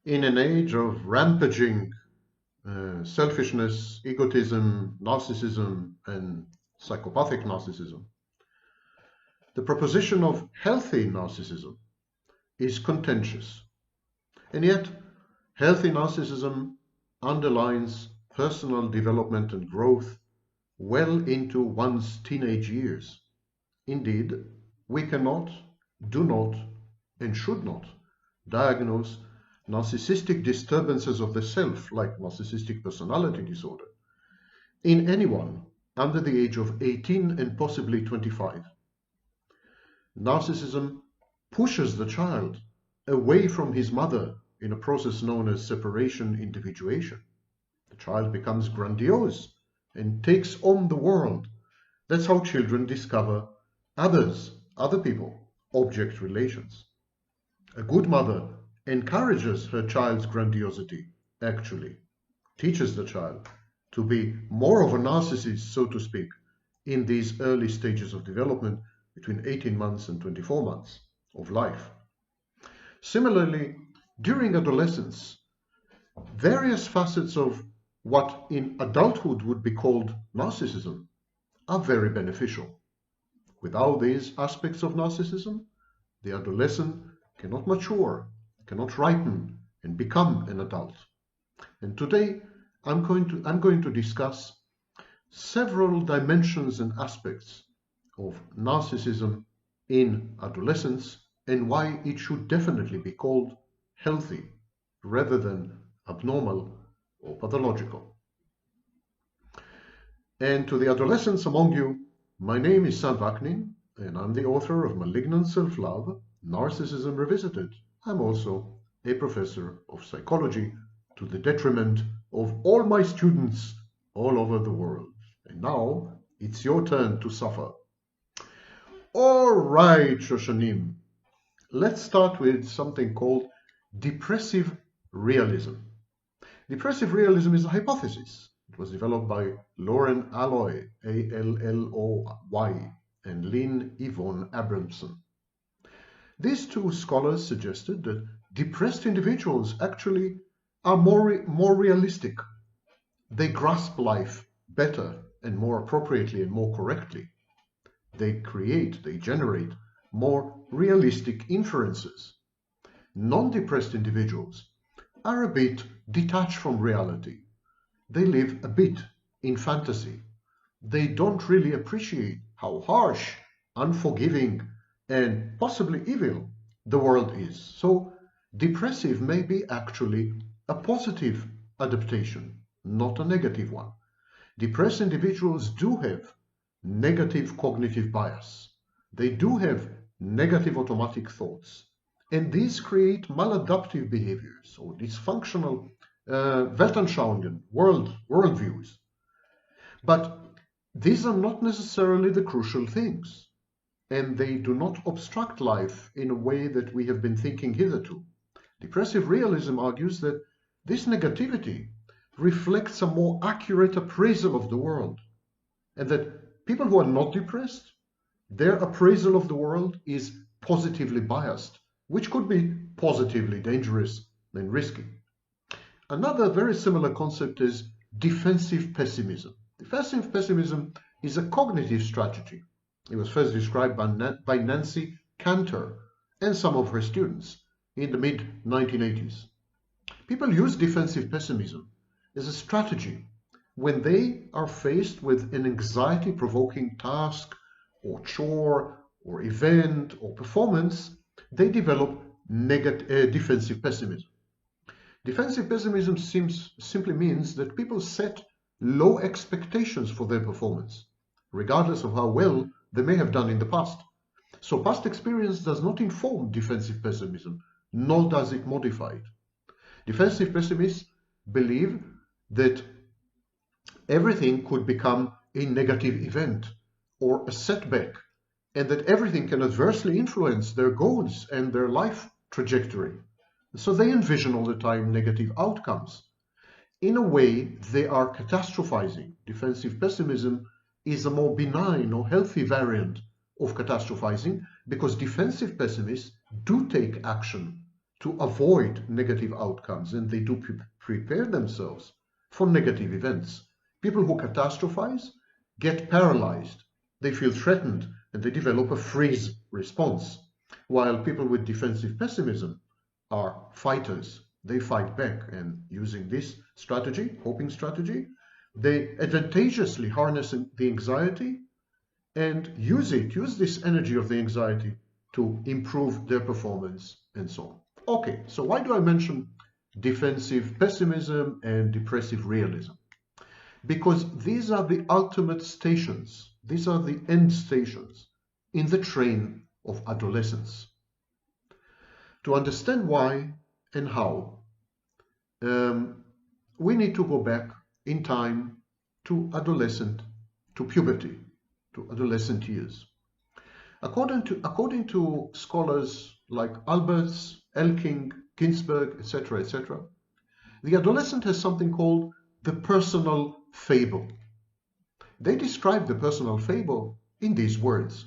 In an age of rampaging selfishness, egotism, narcissism, and psychopathic narcissism, the proposition of healthy narcissism is contentious. And yet, healthy narcissism underlines personal development and growth well into one's teenage years. Indeed, we cannot, do not, and should not diagnose narcissistic disturbances of the self, like narcissistic personality disorder, in anyone under the age of 18 and possibly 25. Narcissism pushes the child away from his mother in a process known as separation individuation. The child becomes grandiose and takes on the world. That's how children discover others, other people, object relations. A good mother encourages her child's grandiosity, actually, teaches the child to be more of a narcissist, so to speak, in these early stages of development between 18 months and 24 months of life. Similarly, during adolescence, various facets of what in adulthood would be called narcissism are very beneficial. Without these aspects of narcissism, the adolescent cannot mature, cannot ripen, and become an adult. And today, I'm going to discuss several dimensions and aspects of narcissism in adolescence and why it should definitely be called healthy rather than abnormal or pathological. And to the adolescents among you, my name is Sam Vaknin, and I'm the author of Malignant Self-Love, Narcissism Revisited. I'm also a professor of psychology to the detriment of all my students all over the world. And now it's your turn to suffer. All right, Shoshanim, let's start with something called depressive realism. Depressive realism is a hypothesis. It was developed by Lauren Alloy, A-L-L-O-Y, and Lynn Yvonne Abramson. These two scholars suggested that depressed individuals actually are more realistic. They grasp life better and more appropriately and more correctly. They generate more realistic inferences. Non-depressed individuals are a bit detached from reality. They live a bit in fantasy. They don't really appreciate how harsh, unforgiving, and possibly evil the world is. So depressive may be actually a positive adaptation, not a negative one. Depressed individuals do have negative cognitive bias. They do have negative automatic thoughts. And these create maladaptive behaviors or dysfunctional Weltanschauungen, worldviews. But these are not necessarily the crucial things, and they do not obstruct life in a way that we have been thinking hitherto. Depressive realism argues that this negativity reflects a more accurate appraisal of the world, and that people who are not depressed, their appraisal of the world is positively biased, which could be positively dangerous and risky. Another very similar concept is defensive pessimism. Defensive pessimism is a cognitive strategy. It was first described by Nancy Cantor and some of her students in the mid-1980s. People use defensive pessimism as a strategy when they are faced with an anxiety-provoking task or chore or event or performance. They develop defensive pessimism. Defensive pessimism simply means that people set low expectations for their performance, regardless of how well they may have done in the past. So past experience does not inform defensive pessimism, nor does it modify it. Defensive pessimists believe that everything could become a negative event or a setback, and that everything can adversely influence their goals and their life trajectory. So they envision all the time negative outcomes. In a way, they are catastrophizing. Defensive pessimism is a more benign or healthy variant of catastrophizing because defensive pessimists do take action to avoid negative outcomes, and they do prepare themselves for negative events. People who catastrophize get paralyzed. They feel threatened and they develop a freeze response, while people with defensive pessimism are fighters. They fight back, and using this strategy, coping strategy, they advantageously harness the anxiety and use this energy of the anxiety to improve their performance and so on. Okay, so why do I mention defensive pessimism and depressive realism? Because these are the ultimate stations, these are the end stations in the train of adolescence. To understand why and how, we need to go back in time to puberty, to adolescent years. According to scholars like Alberts, Elking, Ginsberg, etc., the adolescent has something called the personal fable. They describe the personal fable in these words.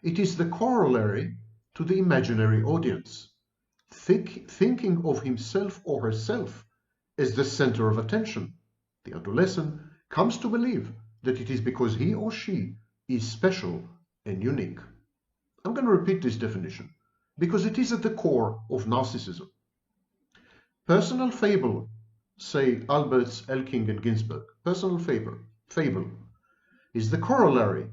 It is the corollary to the imaginary audience, thinking of himself or herself as the center of attention. The adolescent comes to believe that it is because he or she is special and unique. I'm going to repeat this definition because it is at the core of narcissism. Personal fable, say Alberts, Elking, and Ginsberg, personal fable is the corollary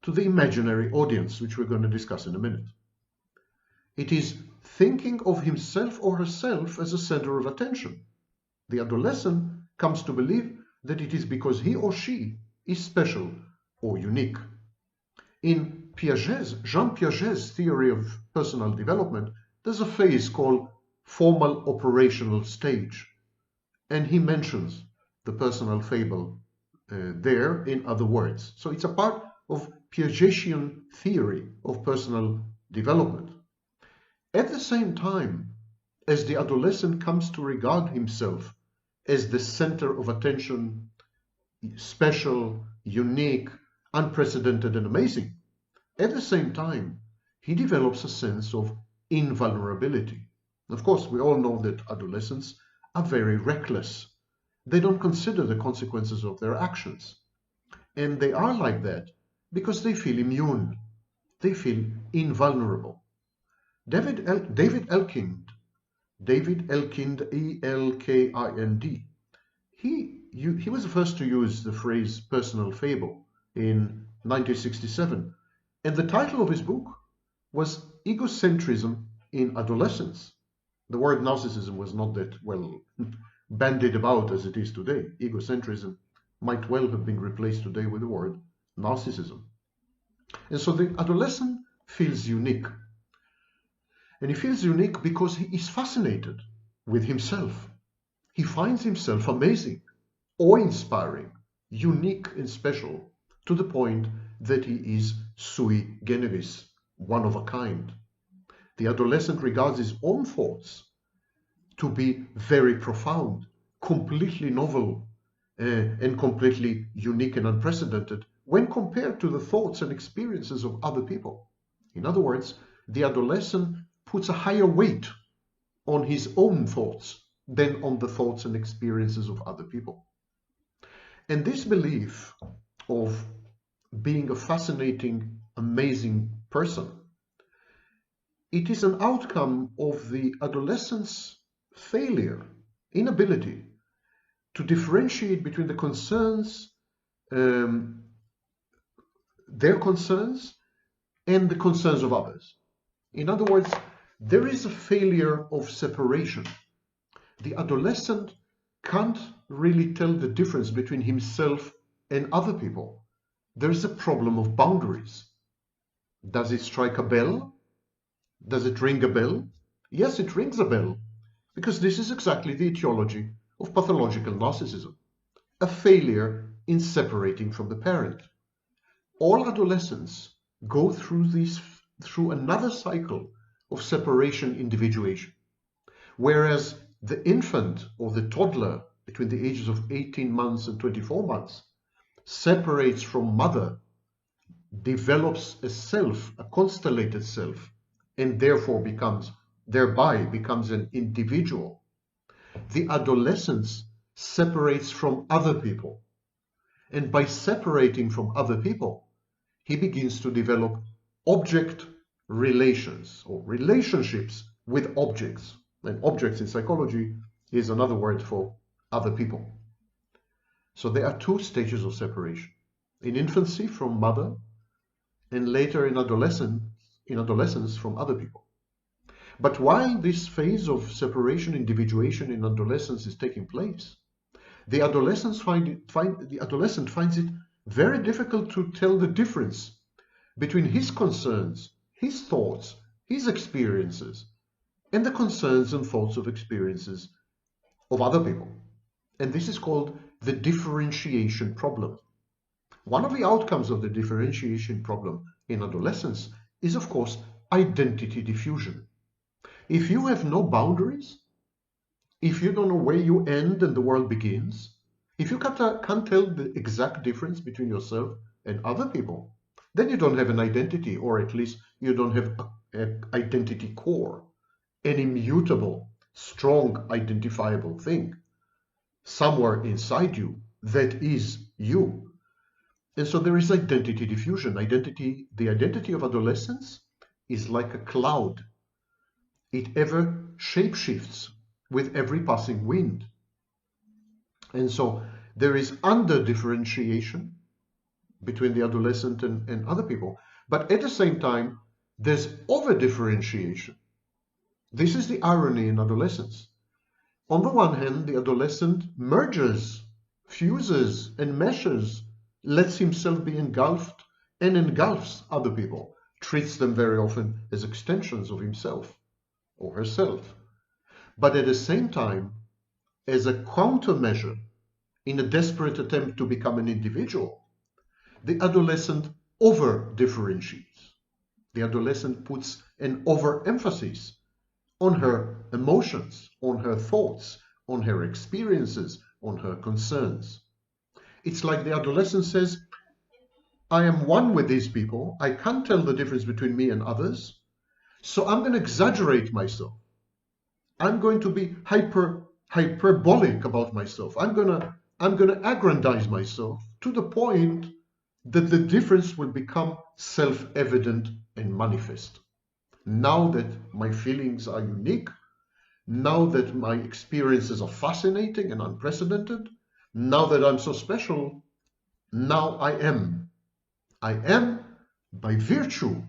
to the imaginary audience, which we're going to discuss in a minute. It is thinking of himself or herself as a center of attention. The adolescent comes to believe that it is because he or she is special or unique. In Jean Piaget's theory of personal development, there's a phase called formal operational stage, and he mentions the personal fable there in other words. So it's a part of Piagetian theory of personal development. At the same time, as the adolescent comes to regard himself as the center of attention, special, unique, unprecedented, and amazing, at the same time, he develops a sense of invulnerability. Of course, we all know that adolescents are very reckless. They don't consider the consequences of their actions. And they are like that because they feel immune. They feel invulnerable. David Elkind, E-L-K-I-N-D, he was the first to use the phrase personal fable in 1967. And the title of his book was Egocentrism in Adolescence. The word narcissism was not that well bandied about as it is today. Egocentrism might well have been replaced today with the word narcissism. And so the adolescent feels unique. And he feels unique because he is fascinated with himself. He finds himself amazing, awe-inspiring, unique and special, to the point that he is sui generis, one of a kind. The adolescent regards his own thoughts to be very profound, completely novel, and completely unique and unprecedented when compared to the thoughts and experiences of other people. In other words, the adolescent puts a higher weight on his own thoughts than on the thoughts and experiences of other people. And this belief of being a fascinating, amazing person, it is an outcome of the adolescent's failure, inability to differentiate between the concerns, their concerns, and the concerns of others. In other words, there is a failure of separation. The adolescent can't really tell the difference between himself and other people. There's a problem of boundaries. Does it strike a bell? Does it ring a bell? Yes, it rings a bell, because this is exactly the etiology of pathological narcissism, a failure in separating from the parent. All adolescents go through another cycle of separation individuation, whereas the infant or the toddler between the ages of 18 months and 24 months separates from mother, develops a self, a constellated self, and therefore becomes thereby becomes an individual, the adolescent separates from other people. And by separating from other people, he begins to develop object relations or relationships with objects. And objects in psychology is another word for other people. So there are two stages of separation. In infancy from mother, and later in adolescence from other people. But while this phase of separation, individuation in adolescence is taking place, the adolescent finds it very difficult to tell the difference between his concerns, his thoughts, his experiences, and the concerns and thoughts of experiences of other people. And this is called the differentiation problem. One of the outcomes of the differentiation problem in adolescence is, of course, identity diffusion. If you have no boundaries, if you don't know where you end and the world begins, if you can't tell the exact difference between yourself and other people, then you don't have an identity, or at least you don't have an identity core, an immutable, strong, identifiable thing somewhere inside you that is you. And so there is identity diffusion. The identity of adolescence is like a cloud. It ever shapeshifts with every passing wind. And so there is under-differentiation between the adolescent and other people. But at the same time, there's over-differentiation. This is the irony in adolescence. On the one hand, the adolescent merges, fuses, and meshes, lets himself be engulfed and engulfs other people, treats them very often as extensions of himself or herself. But at the same time, as a countermeasure, in a desperate attempt to become an individual, the adolescent over-differentiates. The adolescent puts an overemphasis on her emotions, on her thoughts, on her experiences, on her concerns. It's like the adolescent says, I am one with these people. I can't tell the difference between me and others. So I'm going to exaggerate myself. I'm going to be hyperbolic about myself. I'm going to aggrandize myself to the point that the difference will become self-evident and manifest. Now that my feelings are unique, now that my experiences are fascinating and unprecedented, now that I'm so special, now I am. I am by virtue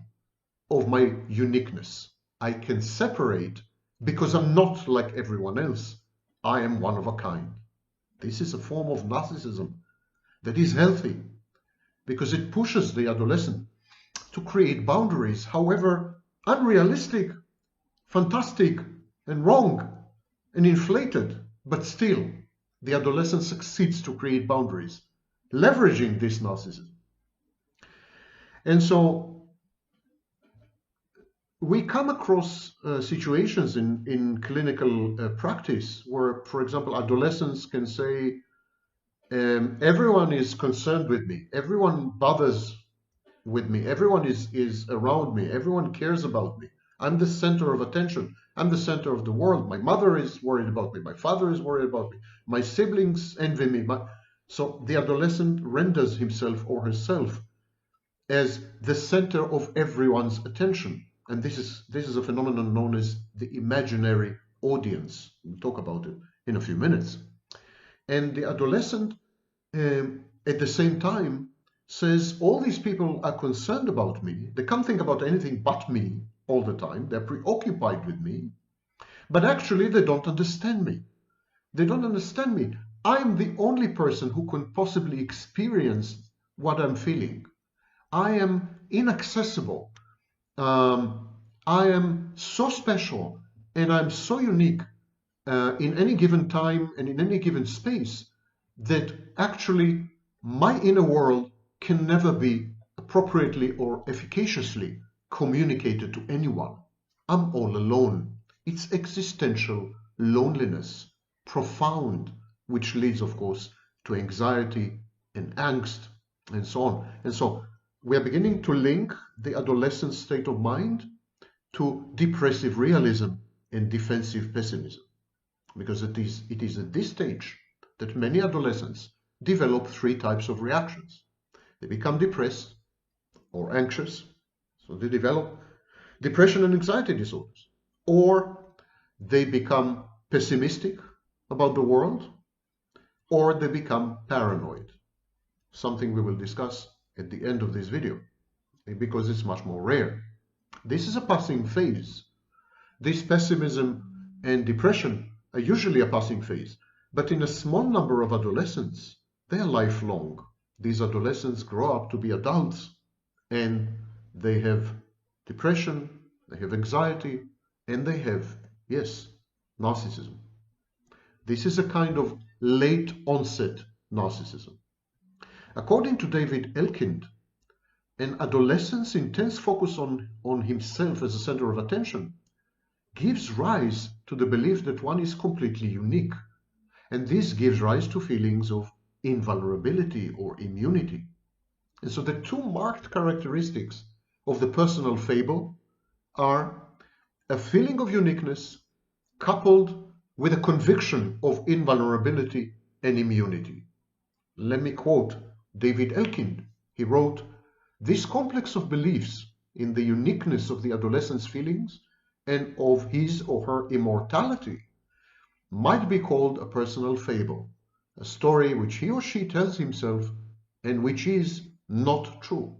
of my uniqueness. I can separate because I'm not like everyone else. I am one of a kind. This is a form of narcissism that is healthy because it pushes the adolescent to create boundaries, however unrealistic, fantastic, and wrong, and inflated, but still the adolescent succeeds to create boundaries, leveraging this narcissism. And so we come across situations in clinical practice where, for example, adolescents can say, everyone is concerned with me, everyone bothers with me, everyone is around me, everyone cares about me. I'm the center of attention. I'm the center of the world. My mother is worried about me. My father is worried about me. My siblings envy me. So the adolescent renders himself or herself as the center of everyone's attention. And this is a phenomenon known as the imaginary audience. We'll talk about it in a few minutes. And the adolescent, at the same time, says, all these people are concerned about me. They can't think about anything but me all the time. They're preoccupied with me. But actually, they don't understand me. They don't understand me. I'm the only person who can possibly experience what I'm feeling. I am inaccessible. I am so special and I'm so unique in any given time and in any given space that actually my inner world can never be appropriately or efficaciously communicated to anyone. I'm all alone. It's existential loneliness, profound, which leads, of course, to anxiety and angst and so on. And so we are beginning to link the adolescent state of mind to depressive realism and defensive pessimism, because it is at this stage that many adolescents develop three types of reactions. They become depressed or anxious, so they develop depression and anxiety disorders, or they become pessimistic about the world, or they become paranoid, something we will discuss at the end of this video, because it's much more rare. This is a passing phase. This pessimism and depression are usually a passing phase, but in a small number of adolescents, they are lifelong. These adolescents grow up to be adults, and they have depression, they have anxiety, and they have, yes, narcissism. This is a kind of late onset narcissism. According to David Elkind, an adolescent's intense focus on himself as a center of attention gives rise to the belief that one is completely unique, and this gives rise to feelings of invulnerability or immunity. And so the two marked characteristics of the personal fable are a feeling of uniqueness coupled with a conviction of invulnerability and immunity. Let me quote David Elkind. He wrote, "This complex of beliefs in the uniqueness of the adolescent's feelings and of his or her immortality might be called a personal fable, a story which he or she tells himself and which is not true."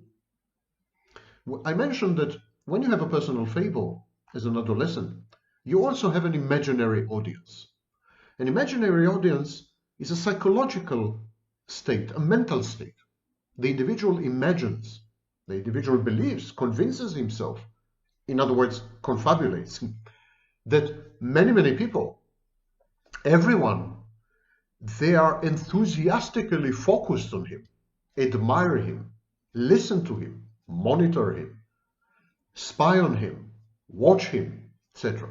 I mentioned that when you have a personal fable as an adolescent, you also have an imaginary audience. An imaginary audience is a psychological state, a mental state. The individual imagines, the individual believes, convinces himself, in other words, confabulates, that many people, everyone, they are enthusiastically focused on him, admire him, listen to him, monitor him, spy on him, watch him, etc.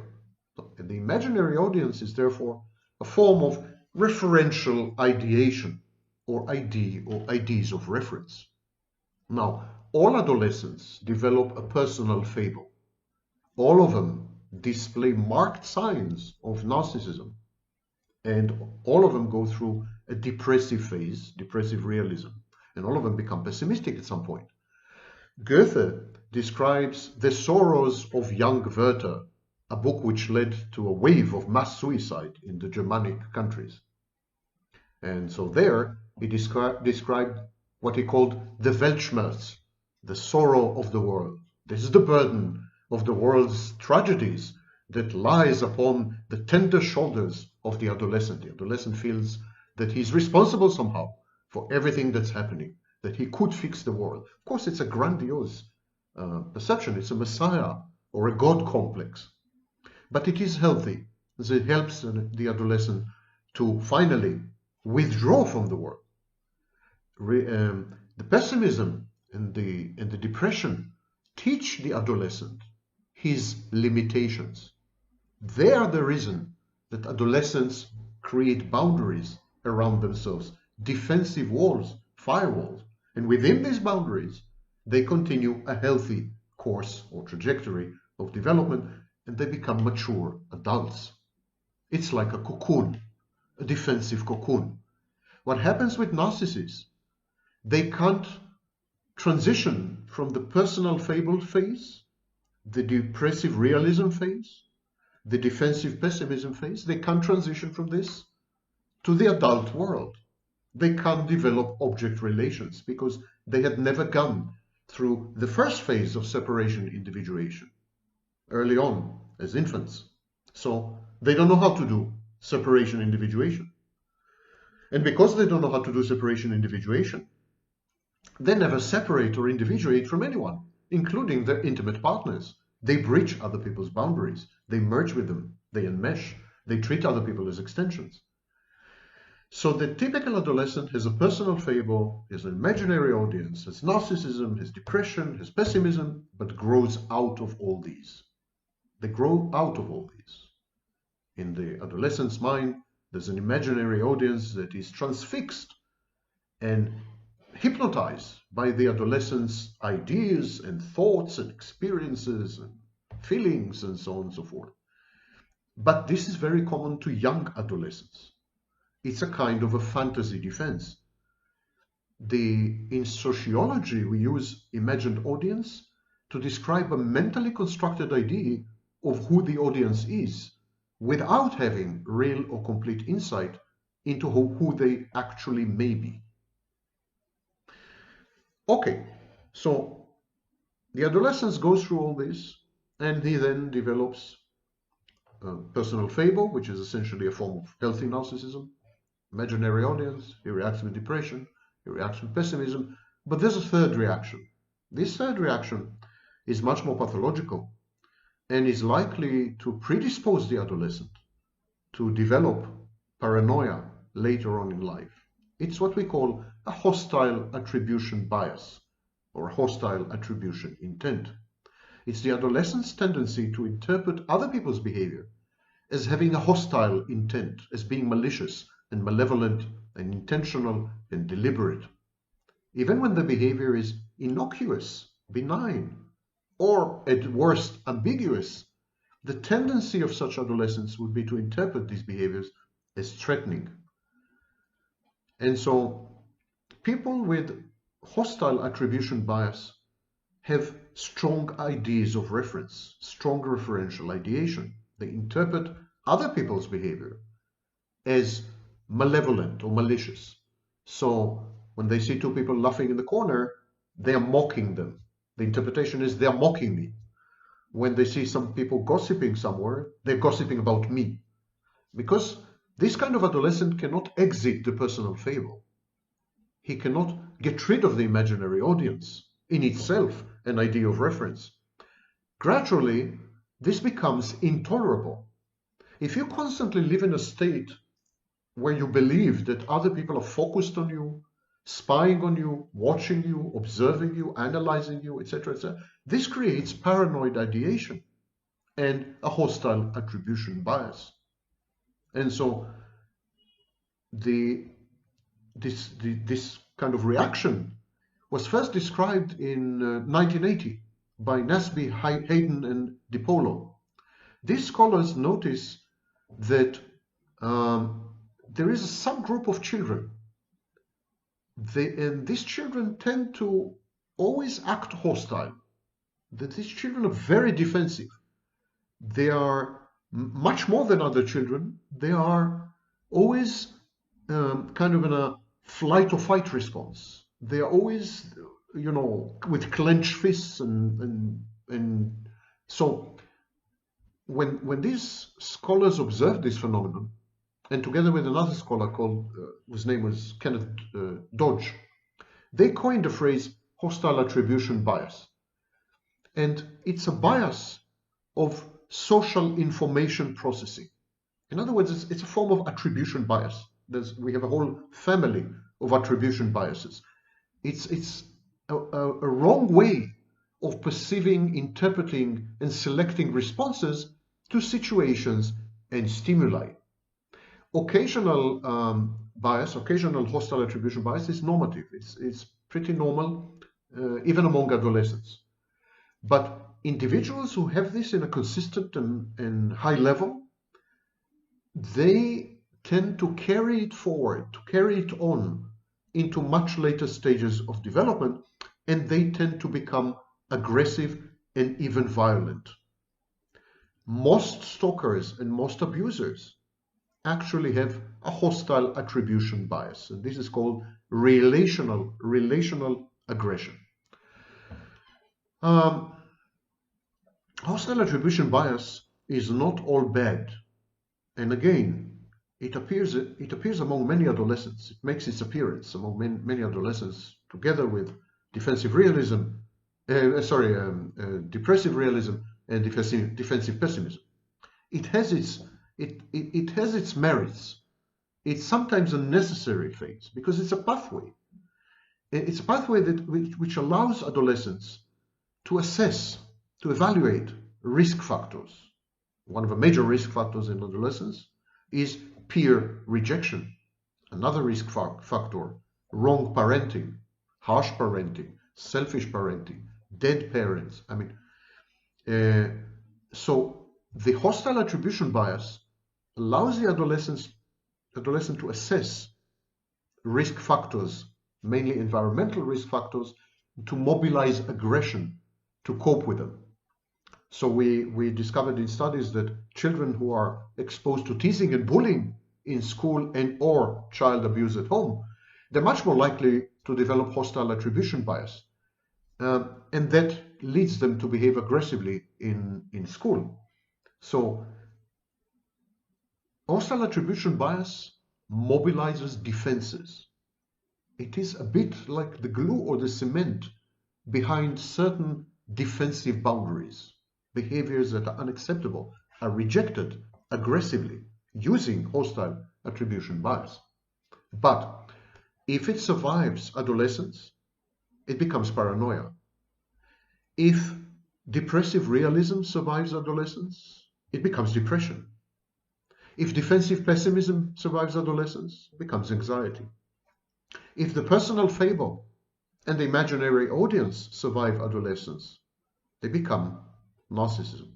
The imaginary audience is therefore a form of referential ideation, or ideas of reference. Now, all adolescents develop a personal fable. All of them display marked signs of narcissism, and all of them go through a depressive phase, depressive realism, and all of them become pessimistic at some point. Goethe describes The Sorrows of Young Werther, a book which led to a wave of mass suicide in the Germanic countries. And so there he described what he called the Weltschmerz, the sorrow of the world. This is the burden of the world's tragedies that lies upon the tender shoulders of the adolescent. The adolescent feels that he's responsible somehow for everything that's happening, that he could fix the world. Of course, it's a grandiose perception. It's a messiah or a god complex. But it is healthy, as it helps the adolescent to finally withdraw from the world. The pessimism and the depression teach the adolescent his limitations. They are the reason that adolescents create boundaries around themselves, defensive walls, firewalls, and within these boundaries they continue a healthy course or trajectory of development, and they become mature adults. It's like a cocoon, a defensive cocoon. What happens with narcissists? They can't transition from the personal fable phase, the depressive realism phase, the defensive pessimism phase. They can't transition from this to the adult world. They can't develop object relations because they had never gone through the first phase of separation individuation early on as infants. So they don't know how to do separation individuation. And because they don't know how to do separation individuation, they never separate or individuate from anyone, including their intimate partners. They breach other people's boundaries. They merge with them. They enmesh. They treat other people as extensions. So the typical adolescent has a personal fable, has an imaginary audience, has narcissism, has depression, has pessimism, but grows out of all these. They grow out of all these. In the adolescent's mind, there's an imaginary audience that is transfixed and hypnotized by the adolescent's ideas and thoughts and experiences and feelings and so on and so forth. But this is very common to young adolescents. It's a kind of a fantasy defense. In sociology, we use imagined audience to describe a mentally constructed idea of who the audience is without having real or complete insight into who they actually may be. Okay, so the adolescent goes through all this, and he then develops a personal fable, which is essentially a form of healthy narcissism. Imaginary audience, he reacts with depression, he reacts with pessimism, but there's a third reaction. This third reaction is much more pathological and is likely to predispose the adolescent to develop paranoia later on in life. It's what we call a hostile attribution bias or hostile attribution intent. It's the adolescent's tendency to interpret other people's behavior as having a hostile intent, as being malicious and malevolent and intentional and deliberate. Even when the behavior is innocuous, benign, or at worst ambiguous, the tendency of such adolescents would be to interpret these behaviors as threatening. And so people with hostile attribution bias have strong ideas of reference, strong referential ideation. They interpret other people's behavior as malevolent or malicious. So when they see two people laughing in the corner, they are mocking them. The interpretation is they are mocking me. When they see some people gossiping somewhere, they're gossiping about me. Because this kind of adolescent cannot exit the personal fable. He cannot get rid of the imaginary audience, in itself an idea of reference. Gradually, this becomes intolerable. If you constantly live in a state where you believe that other people are focused on you, spying on you, watching you, observing you, analyzing you, etc., etc., this creates paranoid ideation and a hostile attribution bias. And so this kind of reaction was first described in 1980 by Nasby, Hayden, and DiPolo. These scholars notice that there is a subgroup of children, and these children tend to always act hostile. That these children are very defensive. They are much more than other children. They are always kind of in a flight or fight response. They are always, with clenched fists, and so when these scholars observed this phenomenon, and together with another scholar whose name was Kenneth Dodge, they coined the phrase hostile attribution bias. And it's a bias of social information processing. In other words, it's a form of attribution bias. We have a whole family of attribution biases. It's a wrong way of perceiving, interpreting, and selecting responses to situations and stimuli. Occasional bias, occasional hostile attribution bias is normative. It's pretty normal, even among adolescents. But individuals who have this in a consistent and high level, they tend to carry it forward, to carry it on into much later stages of development, and they tend to become aggressive and even violent. Most stalkers and most abusers actually have a hostile attribution bias, and this is called relational aggression. Hostile attribution bias is not all bad, and again, it appears among many adolescents. It makes its appearance among many adolescents, together with depressive realism and defensive pessimism. It has its merits. It's sometimes a necessary phase because it's a pathway. It's a pathway which allows adolescents to assess, to evaluate risk factors. One of the major risk factors in adolescence is peer rejection. Another risk factor, wrong parenting, harsh parenting, selfish parenting, dead parents. So The hostile attribution bias allows the adolescent to assess risk factors, mainly environmental risk factors, to mobilize aggression to cope with them. So we discovered in studies that children who are exposed to teasing and bullying in school and or child abuse at home, they're much more likely to develop hostile attribution bias. And that leads them to behave aggressively in school. So hostile attribution bias mobilizes defenses. It is a bit like the glue or the cement behind certain defensive boundaries. Behaviors that are unacceptable are rejected aggressively using hostile attribution bias. But if it survives adolescence, it becomes paranoia. If depressive realism survives adolescence, it becomes depression. If defensive pessimism survives adolescence, it becomes anxiety. If the personal fable and the imaginary audience survive adolescence, they become narcissism.